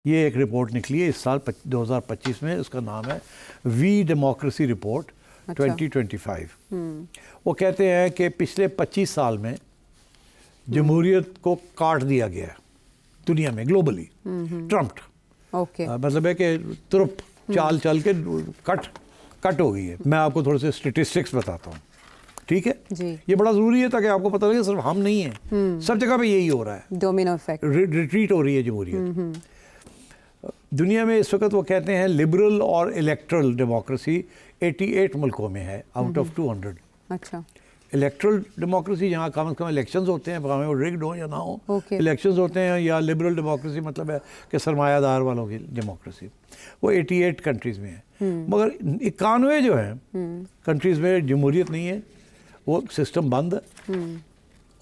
ये एक रिपोर्ट निकली है इस साल 2025 में, उसका नाम है वी डेमोक्रेसी रिपोर्ट 2025। वो कहते हैं कि पिछले 25 साल में जमहूरियत को काट दिया गया है दुनिया में, ग्लोबली ट्रम्प्ड। मतलब है कि तुरप चाल चल के कट हो गई है। मैं आपको थोड़े से स्टेटिस्टिक्स बताता हूँ, ठीक है जी। ये बड़ा ज़रूरी है ताकि आपको पता लगे सिर्फ हम नहीं हैं, सब जगह पे यही हो रहा है, डोमिनो इफेक्ट, रिट्रीट हो रही है जमहूरियत। दुनिया में इस वक्त वो कहते हैं लिबरल और इलेक्ट्रल डेमोक्रेसी 88 मुल्कों में है आउट ऑफ 200। अच्छा, इलेक्ट्रल डेमोक्रेसी जहाँ कम से कम इलेक्शंस होते हैं, भाਵੇਂ वो रिग्ड हो या ना हो, इलेक्शंस होते हैं, या लिबरल डेमोक्रेसी मतलब है कि सरमायादार वालों की डेमोक्रेसी, वो 88 कंट्रीज़ में है। मगर 91 जो है कंट्रीज़ में जमहूरियत नहीं है, वो सिस्टम बंद है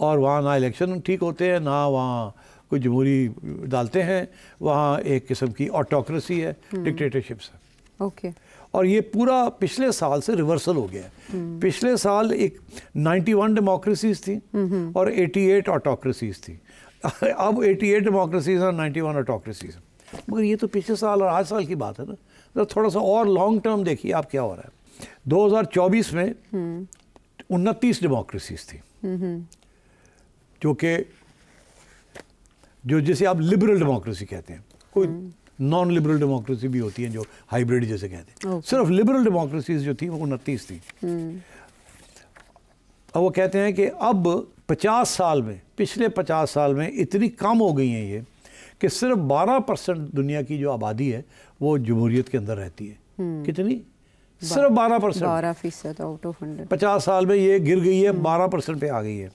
और वहाँ ना इलेक्शन ठीक होते हैं, ना वहाँ कोई जमहूरी डालते हैं, वहाँ एक किस्म की ऑटोक्रेसी है, डिक्टेटरशिप्स है। ओके, और ये पूरा पिछले साल से रिवर्सल हो गया है। पिछले साल एक 91 डेमोक्रेसीज थी और 88 ऑटोक्रेसीज थी। अब 88 डेमोक्रेसीज और 91 ऑटोक्रेसीज। मगर ये तो पिछले साल और आज साल की बात है ना, तो थोड़ा सा और लॉन्ग टर्म देखिए आप क्या हो रहा है। 2024 में 29 डेमोक्रेसीज थी, जो जिसे आप लिबरल डेमोक्रेसी कहते हैं। कोई नॉन लिबरल डेमोक्रेसी भी होती है जो हाइब्रिड जैसे कहते हैं। सिर्फ लिबरल डेमोक्रेसीज जो थी वो 29 थी। अब वो कहते हैं कि अब 50 साल में, पिछले 50 साल में इतनी कम हो गई हैं ये कि सिर्फ 12% दुनिया की जो आबादी है वो जमहूरियत के अंदर रहती है। कितनी? सिर्फ 12%। आउट ऑफ 100 50 साल में ये गिर गई है, 12% पे आ गई है।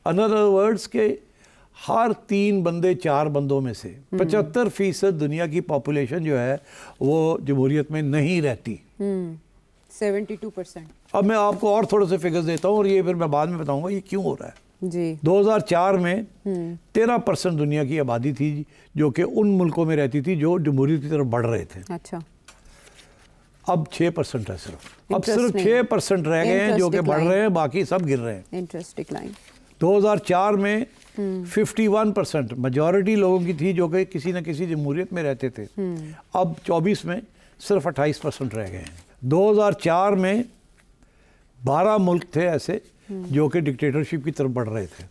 अनदर वर्ड्स के हर 3 बंदे 4 बंदों में से 75% दुनिया की पॉपुलेशन जो है वो जमहूरियत में नहीं रहती। 72%। अब मैं आपको और थोड़े से फिगर्स देता हूँ और ये फिर मैं बाद में बताऊंगा ये क्यों हो रहा है जी। 2004 में 13% दुनिया की आबादी थी जो कि उन मुल्कों में रहती थी जो जमहूरियत की तरफ बढ़ रहे थे। अच्छा, अब 6% है सिर्फ। अब सिर्फ 6% रह गए हैं जो कि बढ़ रहे हैं, बाकी सब गिर रहे हैं। Interest decline. 2004 में 51% मेजॉरिटी लोगों की थी जो कि किसी न किसी जमहूरियत में रहते थे। अब 24 में सिर्फ 28% रह गए हैं। 2004 में 12 मुल्क थे ऐसे जो कि डिक्टेटरशिप की तरफ बढ़ रहे थे।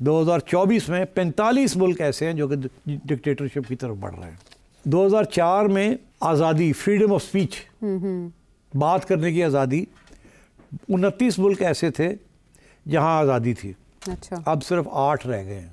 2024 में 45 मुल्क ऐसे हैं जो कि डिक्टेटरशिप की तरफ बढ़ रहे हैं। 2004 में आज़ादी, फ्रीडम ऑफ स्पीच, बात करने की आज़ादी, 29 मुल्क ऐसे थे जहां आज़ादी थी। अच्छा, अब सिर्फ 8 रह गए हैं।